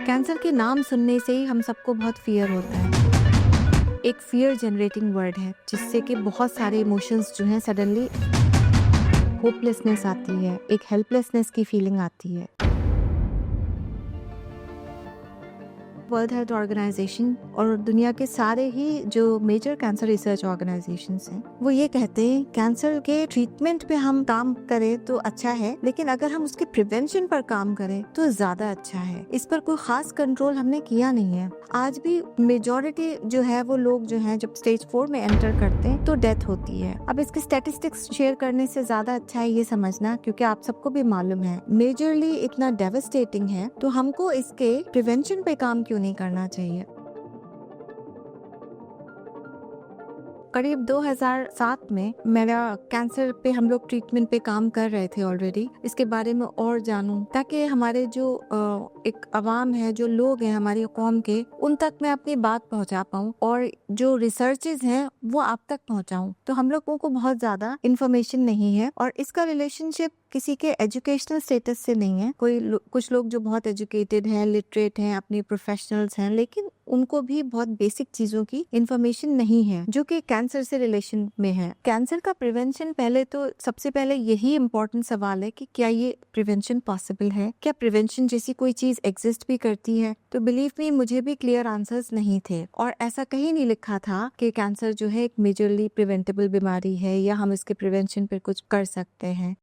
Cancer के नाम सुनने से ही हम सबको बहुत फियर होता है। एक फियर जनरेटिंग वर्ड है जिससे कि बहुत सारे इमोशंस जो हैं सडनली होपलेसनेस आती है, एक हेल्पलेसनेस की फीलिंग आती है। वर्ल्ड हेल्थ ऑर्गेनाइजेशन और दुनिया के सारे ही जो मेजर कैंसर रिसर्च ऑर्गेनाइजेशंस हैं वो ये कहते हैं कैंसर के ट्रीटमेंट पे हम काम करें तो अच्छा है, लेकिन अगर हम उसके प्रिवेंशन पर काम करें तो ज्यादा अच्छा है। इस पर कोई खास कंट्रोल हमने किया नहीं है। आज भी मेजॉरिटी जो है वो लोग जो है जब स्टेज 4 में एंटर करते हैं तो डेथ होती है। अब इसके स्टैटिस्टिक्स शेयर करने से ज्यादा अच्छा है ये समझना, क्योंकि आप सबको भी मालूम है मेजरली इतना डेवास्टेटिंग है, तो हमको इसके प्रिवेंशन पे काम क्यों नहीं करना चाहिए। करीब 2007 में मेरा कैंसर पे हम लोग ट्रीटमेंट पे काम कर रहे थे ऑलरेडी। इसके बारे में और जानूं ताकि हमारे जो एक अवाम है, जो लोग हैं हमारी कौम के, उन तक मैं अपनी बात पहुंचा पाऊं और जो रिसर्चेज हैं वो आप तक पहुंचाऊं। तो हम लोगों को बहुत ज्यादा इन्फॉर्मेशन नहीं है और इसका रिलेशनशिप किसी के एजुकेशनल स्टेटस से नहीं है। कुछ लोग जो बहुत एजुकेटेड हैं, लिटरेट हैं, अपने प्रोफेशनल्स हैं, लेकिन उनको भी बहुत बेसिक चीजों की इन्फॉर्मेशन नहीं है जो कि कैंसर से रिलेशन में है। कैंसर का प्रिवेंशन, पहले तो सबसे पहले यही इम्पोर्टेंट सवाल है कि क्या ये प्रिवेंशन पॉसिबल है, क्या प्रिवेंशन जैसी कोई चीज एग्जिस्ट भी करती है। तो बिलीव मी, मुझे भी क्लियर आंसर्स नहीं थे और ऐसा कहीं नहीं लिखा था कि कैंसर जो है एक मेजरली प्रिवेंटेबल बीमारी है या हम इसके प्रिवेंशन पर कुछ कर सकते हैं।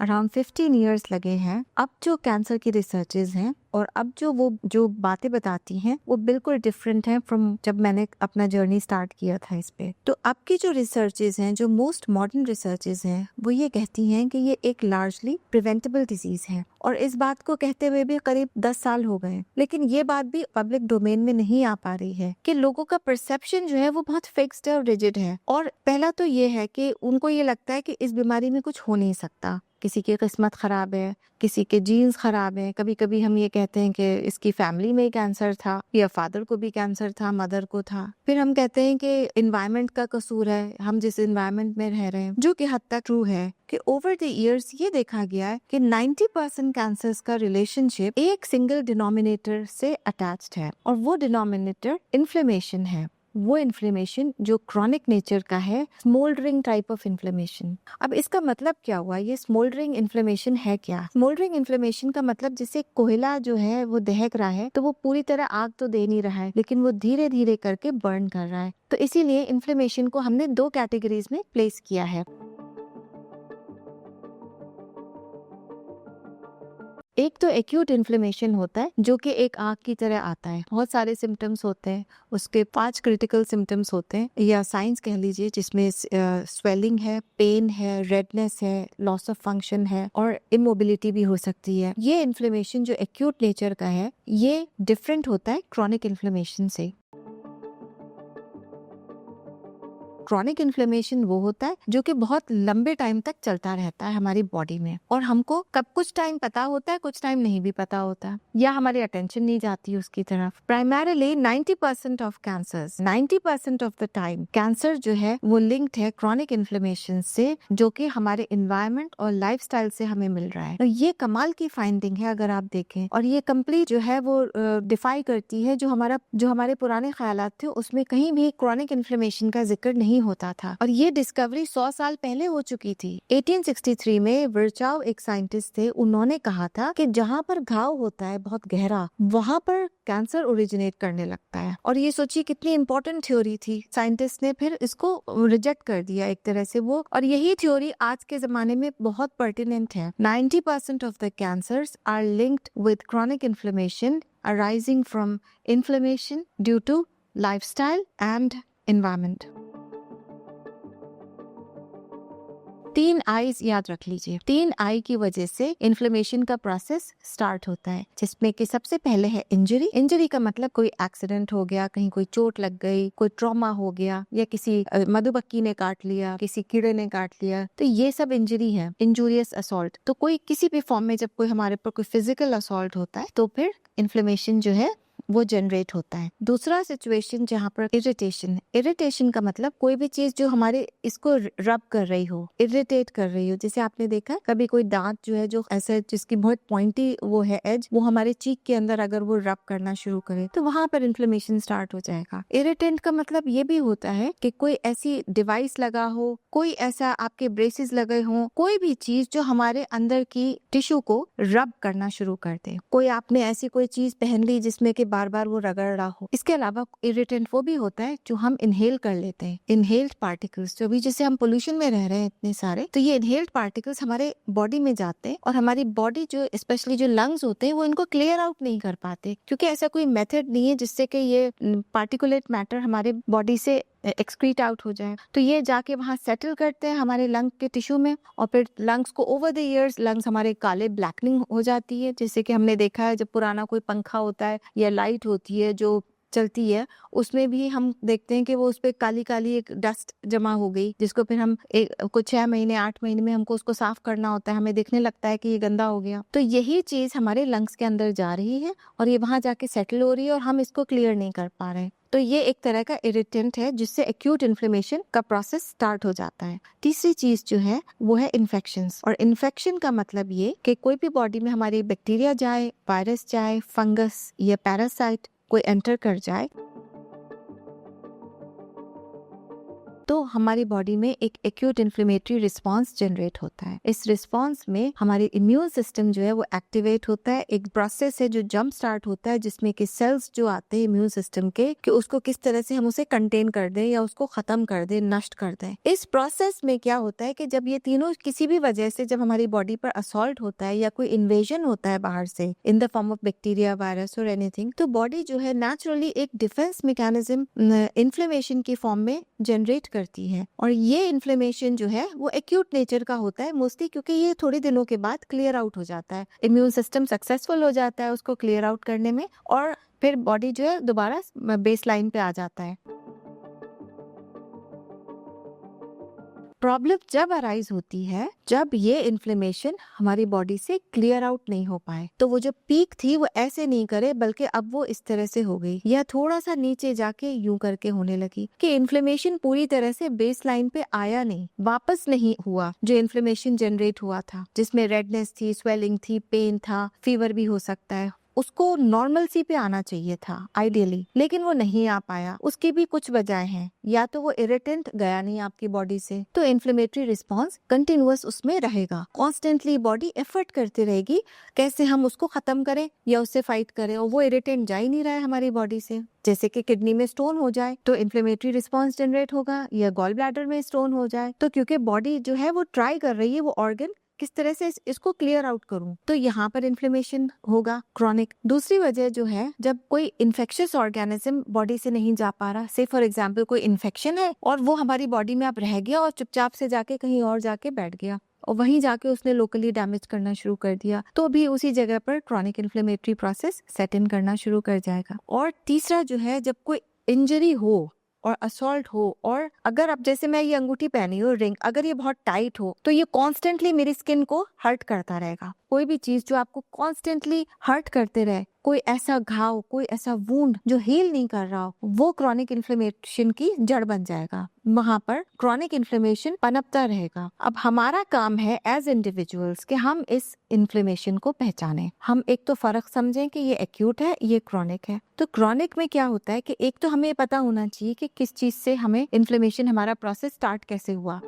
अराउंड 15 ईयर्स लगे हैं। अब जो कैंसर की रिसर्चेज हैं और अब जो बातें बताती हैं वो बिल्कुल डिफरेंट हैं फ्रॉम जब मैंने अपना जर्नी स्टार्ट किया था इस पे। तो अब की जो रिसर्चेज हैं, जो मोस्ट मॉडर्न रिसर्चेज हैं, वो ये कहती हैं कि ये एक लार्जली प्रिवेंटेबल डिजीज है और इस बात को कहते हुए भी करीब 10 साल हो गए, लेकिन ये बात भी पब्लिक डोमेन में नहीं आ पा रही है कि लोगों का परसेप्शन जो है वो बहुत फिक्स्ड और रिजिड है। और पहला तो ये है कि उनको ये लगता है कि इस बीमारी में कुछ हो नहीं सकता, किसी की किस्मत खराब है, किसी के जीन्स खराब है। कभी कभी हम ये कहते हैं कि इसकी फैमिली में कैंसर था या फादर को भी कैंसर था, मदर को था। फिर हम कहते हैं कि एनवायरनमेंट का कसूर है, हम जिस एनवायरनमेंट में रह रहे हैं, जो कि हद तक ट्रू है कि ओवर द इयर्स ये देखा गया है कि 90% कैंसर्स का रिलेशनशिप एक सिंगल डिनोमिनेटर से अटैच्ड है और वो डिनोमिनेटर इन्फ्लेमेशन है। वो इन्फ्लेमेशन जो क्रॉनिक नेचर का है, स्मोल्डरिंग टाइप ऑफ इन्फ्लेमेशन। अब इसका मतलब क्या हुआ, ये स्मोल्डरिंग इन्फ्लेमेशन है क्या? स्मोल्डरिंग इन्फ्लेमेशन का मतलब जैसे कोयला जो है वो दहक रहा है तो वो पूरी तरह आग तो दे नहीं रहा है, लेकिन वो धीरे धीरे करके बर्न कर रहा है। तो इसीलिए इन्फ्लेमेशन को हमने 2 कैटेगरीज में प्लेस किया है। एक तो एक्यूट इन्फ्लेमेशन होता है जो कि एक आग की तरह आता है, बहुत सारे सिम्टम्स होते हैं, उसके 5 क्रिटिकल सिम्टम्स होते हैं या साइंस कह लीजिए, जिसमें स्वेलिंग है, पेन है, रेडनेस है, लॉस ऑफ फंक्शन है और इमोबिलिटी भी हो सकती है। ये इन्फ्लेमेशन जो एक्यूट नेचर का है ये डिफरेंट होता है क्रॉनिक इन्फ्लेमेशन से। क्रॉनिक इन्फ्लेमेशन वो होता है जो कि बहुत लंबे टाइम तक चलता रहता है हमारी बॉडी में और हमको कब कुछ टाइम पता होता है, कुछ टाइम नहीं भी पता होता या हमारी अटेंशन नहीं जाती उसकी तरफ। Primarily 90% of cancers, 90% of the time cancer जो है वो लिंक्ड है क्रॉनिक इन्फ्लेमेशन से, जो कि हमारे एनवायरनमेंट और लाइफस्टाइल से हमें मिल रहा है। तो ये कमाल की फाइंडिंग है अगर आप देखें, और ये कंप्लीट जो है वो डिफाई करती है जो हमारे पुराने ख्यालात थे, उसमें कहीं भी क्रॉनिक इन्फ्लेमेशन का जिक्र नहीं होता था। और ये डिस्कवरी 100 साल पहले हो चुकी थी। 1863 में वर्चाव एक साइंटिस्ट थे, उन्होंने कहा था कि जहाँ पर घाव होता है बहुत गहरा, वहाँ पर कैंसर ओरिजिनेट करने लगता है। और ये सोचिए कितनी इंपॉर्टेंट थ्योरी थी। साइंटिस्ट ने फिर इसको रिजेक्ट कर दिया एक तरह से वो, और यही थ्योरी आज के जमाने में बहुत पर्टिनेंट है। 90% of the cancers are linked with chronic inflammation arising from inflammation due to lifestyle and environment. 3 I's याद रख लीजिए। 3 आई की वजह से इन्फ्लेमेशन का प्रोसेस स्टार्ट होता है, जिसमें कि सबसे पहले है इंजरी। इंजरी का मतलब कोई एक्सीडेंट हो गया, कहीं कोई चोट लग गई, कोई ट्रॉमा हो गया, या किसी मधुमक्खी ने काट लिया, किसी कीड़े ने काट लिया, तो ये सब इंजरी है, इंजूरियस असॉल्ट। तो कोई किसी भी फॉर्म में जब कोई हमारे पर कोई फिजिकल असॉल्ट होता है तो फिर इन्फ्लेमेशन जो है वो जनरेट होता है। दूसरा सिचुएशन जहाँ पर इरिटेशन का मतलब कोई भी चीज जो हमारे इसको रब कर रही हो, इरिटेट कर रही हो। जैसे आपने देखा कभी कोई दांत जो है जो ऐसा जिसकी बहुत पॉइंटी वो है एज, वो हमारे चीक के अंदर अगर वो रब करना शुरू करे तो वहां पर इन्फ्लेमेशन स्टार्ट हो जाएगा। इरिटेंट का मतलब ये भी होता है कि कोई ऐसी डिवाइस लगा हो, कोई ऐसा आपके ब्रेसेस लगे हो, कोई भी चीज जो हमारे अंदर की टिश्यू को रब करना शुरू कर दे। कोई आपने ऐसी कोई चीज पहन ली जिसमें कि बार बार वो रगड़ रहा हो। इसके अलावा इरिटेंट वो भी होता है जो हम इनहेल कर लेते हैं, इनहेल्ड पार्टिकल्स। जो भी जैसे हम पोल्यूशन में रह रहे हैं इतने सारे, तो ये इनहेल्ड पार्टिकल्स हमारे बॉडी में जाते हैं और हमारी बॉडी जो स्पेशली जो लंग्स होते हैं वो इनको क्लियर आउट नहीं कर पाते, क्योंकि ऐसा कोई मेथड नहीं है जिससे कि ये पार्टिकुलेट मैटर हमारे बॉडी से एक्सक्रीट आउट हो जाए। तो ये जाके वहाँ सेटल करते हैं हमारे लंग के टिश्यू में, और फिर लंग्स को ओवर द इयर्स लंग्स हमारे काले ब्लैकनिंग हो जाती है। जैसे कि हमने देखा है जब पुराना कोई पंखा होता है या लाइट होती है जो चलती है, उसमें भी हम देखते हैं कि वो उस पर काली काली एक डस्ट जमा हो गई, जिसको फिर हम कुछ 6 महीने 8 महीने में हमको उसको साफ करना होता है। हमें देखने लगता है कि ये गंदा हो गया। तो यही चीज हमारे लंग्स के अंदर जा रही है और ये वहां जाके सेटल हो रही है और हम इसको क्लियर नहीं कर पा रहे। तो ये एक तरह का इरिटेंट है जिससे एक्यूट इन्फ्लेमेशन का प्रोसेस स्टार्ट हो जाता है। तीसरी चीज जो है वो है इन्फेक्शंस। और इन्फेक्शन का मतलब ये कि कोई भी बॉडी में हमारी बैक्टीरिया जाए, वायरस जाए, फंगस या पैरासाइट कोई एंटर कर जाए तो हमारी बॉडी में एक एक्यूट इन्फ्लेमेटरी रिस्पांस जनरेट होता है। इस रिस्पांस में हमारी इम्यून सिस्टम जो है वो एक्टिवेट होता है। एक प्रोसेस है जो जंप स्टार्ट होता है जिसमें कि सेल्स जो आते हैं इम्यून सिस्टम के, कि उसको किस तरह से हम उसे कंटेन कर दें या उसको खत्म कर दें, नष्ट कर दें। इस प्रोसेस में क्या होता है कि जब ये तीनों किसी भी वजह से जब हमारी बॉडी पर असॉल्ट होता है या कोई इन्वेजन होता है बाहर से in the form of bacteria, virus और एनीथिंग, तो बॉडी जो है नेचुरली एक डिफेंस मैकेनिज्म इन्फ्लेमेशन की फॉर्म में जनरेट करती है। और ये इन्फ्लेमेशन जो है वो एक्यूट नेचर का होता है मोस्टली, क्योंकि ये थोड़े दिनों के बाद क्लियर आउट हो जाता है। इम्यून सिस्टम सक्सेसफुल हो जाता है उसको क्लियर आउट करने में और फिर बॉडी जो है दोबारा बेस लाइन पे आ जाता है। प्रॉब्लम जब अराइज होती है जब ये इन्फ्लेमेशन हमारी बॉडी से क्लियर आउट नहीं हो पाए। तो वो जो पीक थी वो ऐसे नहीं करे, बल्कि अब वो इस तरह से हो गई या थोड़ा सा नीचे जाके यूं करके होने लगी कि इन्फ्लेमेशन पूरी तरह से बेस लाइन पे आया नहीं, वापस नहीं हुआ जो इन्फ्लेमेशन जनरेट हुआ था, जिसमें रेडनेस थी, स्वेलिंग थी, पेन था, फीवर भी हो सकता है। उसको नॉर्मल सी पे आना चाहिए था आइडियली, लेकिन वो नहीं आ पाया। उसकी भी कुछ वजह हैं, या तो वो इरिटेंट गया नहीं आपकी बॉडी से, तो इन्फ्लेमेटरी रिस्पांस कंटिन्यूअस उसमें रहेगा। कॉन्स्टेंटली बॉडी एफर्ट करती रहेगी कैसे हम उसको खत्म करें या उससे फाइट करें, और वो इरिटेंट जा ही नहीं रहा है हमारी बॉडी से। जैसे कि किडनी में स्टोन हो जाए तो इन्फ्लेमेटरी रिस्पांस जनरेट होगा, या गॉल ब्लैडर में स्टोन हो जाए तो क्योंकि बॉडी जो है वो ट्राई कर रही है वो ऑर्गन किस तरह से इसको क्लियर आउट करूं, तो यहाँ पर इन्फ्लेमेशन होगा क्रॉनिक। दूसरी वजह जो है जब कोई इन्फेक्शियस ऑर्गेनिज्म बॉडी से नहीं जा पा रहा, से फॉर एग्जांपल कोई इन्फेक्शन है और वो हमारी बॉडी में अब रह गया और चुपचाप से जाके कहीं और जाके बैठ गया और वहीं जाके उसने लोकली डैमेज करना शुरू कर दिया, तो भी उसी जगह पर क्रॉनिक इन्फ्लेमेटरी प्रोसेस सेट इन करना शुरू कर जाएगा। और तीसरा जो है जब कोई इंजरी हो और असॉल्ट हो, और अगर अब जैसे मैं ये अंगूठी पहनी हूँ रिंग, अगर ये बहुत टाइट हो तो ये कॉन्स्टेंटली मेरी स्किन को हर्ट करता रहेगा। कोई भी चीज जो आपको कॉन्स्टेंटली हर्ट करते रहे, कोई ऐसा घाव, कोई ऐसा वुंड जो हील नहीं कर रहा हो, वो क्रॉनिक इन्फ्लेमेशन की जड़ बन जाएगा। वहां पर क्रॉनिक इन्फ्लेमेशन पनपता रहेगा। अब हमारा काम है एज इंडिविजुअल्स कि हम इस इन्फ्लेमेशन को पहचानें। हम एक तो फर्क समझें कि ये एक्यूट है, ये क्रॉनिक है। तो क्रॉनिक में क्या होता है कि एक तो हमें पता होना चाहिए कि किस चीज से हमें इन्फ्लेमेशन, हमारा प्रोसेस स्टार्ट कैसे हुआ।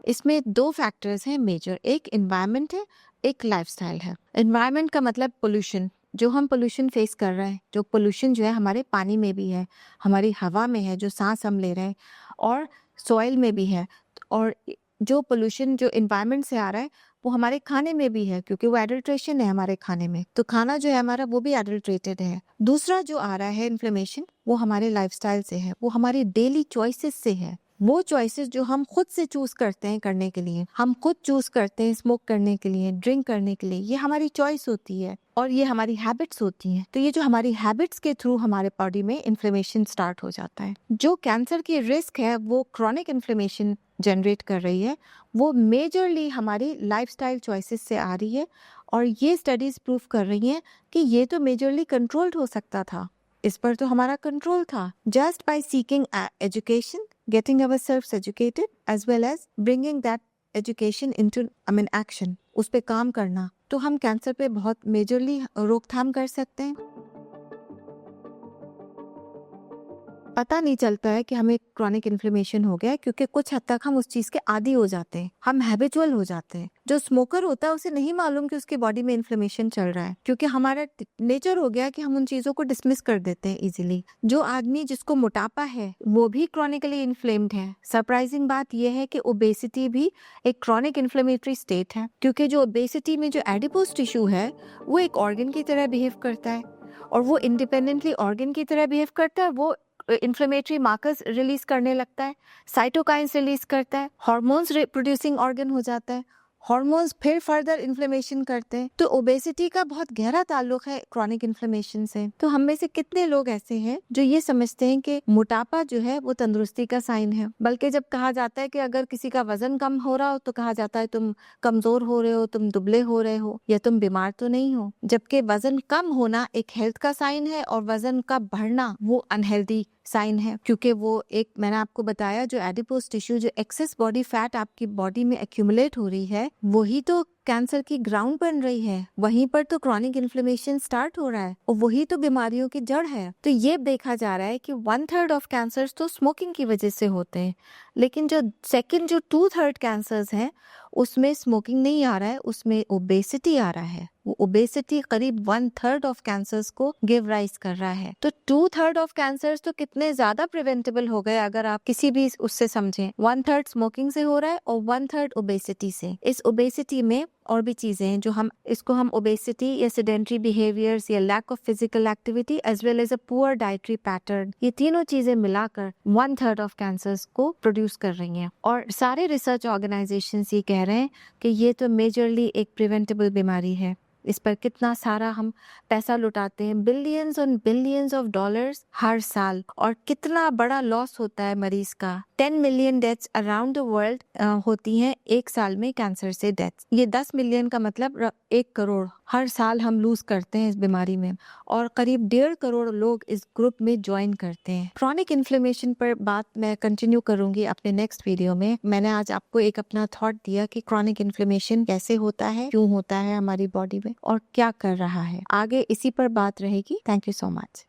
इसमें 2 फैक्टर्स हैं मेजर, एक एनवायरनमेंट है, एक लाइफस्टाइल है। एनवायरनमेंट का मतलब पोल्यूशन, जो हम पोल्यूशन फेस कर रहे हैं, जो पोल्यूशन जो है हमारे पानी में भी है, हमारी हवा में है जो सांस हम ले रहे हैं, और सॉइल में भी है, और जो पोल्यूशन जो एनवायरनमेंट से आ रहा है वो हमारे खाने में भी है, क्योंकि वो एडल्ट्रेशन है हमारे खाने में, तो खाना जो है हमारा वो भी एडल्ट्रेटेड है। दूसरा जो आ रहा है इन्फ्लेमेशन, वो हमारे लाइफस्टाइल से है, वो हमारी डेली चॉइसेस से है। वो चॉइसेस जो हम खुद से चूज करते हैं करने के लिए, हम खुद चूज करते हैं स्मोक करने के लिए, ड्रिंक करने के लिए, ये हमारी चॉइस होती है और ये हमारी हैबिट्स होती हैं। तो ये जो हमारी हैबिट्स के थ्रू हमारे बॉडी में इन्फ्लेमेशन स्टार्ट हो जाता है। जो कैंसर की रिस्क है वो क्रॉनिक इन्फ्लेमेशन जनरेट कर रही है, वो मेजरली हमारी लाइफस्टाइल चॉइसेस से आ रही है। और ये स्टडीज प्रूव कर रही हैं कि ये तो मेजरली कंट्रोल्ड हो सकता था, इस पर तो हमारा कंट्रोल था। Just by seeking education, getting ourselves educated as well as bringing that education into action, उस पे काम करना, तो हम कैंसर पे बहुत मेजरली रोकथाम कर सकते हैं। पता नहीं चलता है कि हमें क्रॉनिक इन्फ्लेमेशन हो गया है, क्योंकि कुछ हद तक हम उस चीज के आदी हो जाते हैं, हम हैबिचुअल हो जाते हैं। जो स्मोकर होता है उसे नहीं मालूम कि उसकी बॉडी में इन्फ्लेमेशन चल रहा है, क्योंकि हमारा नेचर हो गया कि हम उन चीजों को डिसमिस कर देते हैं इजीली। जो आदमी जिसको मोटापा है वो भी क्रॉनिकली इन्फ्लेम्ड है। सरप्राइजिंग बात यह है कि ओबेसिटी भी एक क्रॉनिक इन्फ्लेमेटरी स्टेट है, क्योंकि जो ओबेसिटी में जो एडिपोज टिश्यू है वो एक ऑर्गन की तरह बिहेव करता है, और वो इंडिपेंडेंटली ऑर्गन की तरह बिहेव करता है। वो इन्फ्लेमेटरी मार्कर्स रिलीज करने लगता है, साइटोकाइंस रिलीज करता है, हार्मोन्स प्रोड्यूसिंग ऑर्गन हो जाता है, हार्मोन्स फिर फर्दर इन्फ्लेमेशन करते हैं। तो ओबेसिटी का बहुत गहरा ताल्लुक है क्रॉनिक इन्फ्लेमेशन से। तो हम में से कितने लोग ऐसे हैं जो ये समझते हैं कि मोटापा जो है वो तंदुरुस्ती का साइन है, बल्कि जब कहा जाता है कि अगर किसी का वजन कम हो रहा हो तो कहा जाता है तुम कमजोर हो रहे हो, तुम दुबले हो रहे हो, या तुम बीमार तो नहीं हो, जबकि वजन कम होना एक हेल्थ का साइन है और वजन का बढ़ना वो अनहेल्दी साइन है। क्योंकि वो एक, मैंने आपको बताया, जो एडिपोज टिश्यू, जो एक्सेस बॉडी फैट आपकी बॉडी में एक्यूमुलेट हो रही है, वही तो कैंसर की ग्राउंड बन रही है, वहीं पर तो क्रॉनिक इन्फ्लेमेशन स्टार्ट हो रहा है और वही तो बीमारियों की जड़ है। तो ये देखा जा रहा है कि 1/3 ऑफ कैंसर्स तो स्मोकिंग की वजह से होते हैं, लेकिन जो 2/3 कैंसर्स हैं उसमें स्मोकिंग नहीं आ रहा है, उसमें ओबेसिटी आ रहा है। वो ओबेसिटी करीब 1/3 ऑफ कैंसर्स को गिव राइज कर रहा है। तो 2/3 ऑफ कैंसर्स तो कितने ज्यादा प्रिवेंटेबल हो गए अगर आप किसी भी उससे समझें। 1/3 स्मोकिंग से हो रहा है और 1/3 ओबेसिटी से। इस ओबेसिटी में और भी चीजें हैं जो हम ओबेसिटी या सेडेंटरी बिहेवियर्स या lack of physical activity as well as a poor dietary pattern, ये तीनों चीजें मिलाकर 1/3 ऑफ कैंसर्स को प्रोड्यूस कर रही हैं। और सारे रिसर्च ऑर्गेनाइजेशंस ये कह रहे हैं कि ये तो मेजरली एक प्रिवेंटेबल बीमारी है। इस पर कितना सारा हम पैसा लुटाते हैं, बिलियंस और बिलियंस ऑफ डॉलर्स हर साल, और कितना बड़ा लॉस होता है मरीज का। 10 million deaths around the world होती हैं एक साल में कैंसर से डेथ्स। ये 10 मिलियन का मतलब 1 करोड़ हर साल हम लूज करते हैं इस बीमारी में, और करीब 1.5 करोड़ लोग इस ग्रुप में ज्वाइन करते हैं। क्रॉनिक इन्फ्लेमेशन पर बात मैं कंटिन्यू करूंगी अपने नेक्स्ट वीडियो में। मैंने आज आपको एक अपना थॉट दिया कि क्रॉनिक इन्फ्लेमेशन कैसे होता है, क्यों होता है हमारी बॉडी में और क्या कर रहा है। आगे इसी पर बात रहेगी। Thank you so much.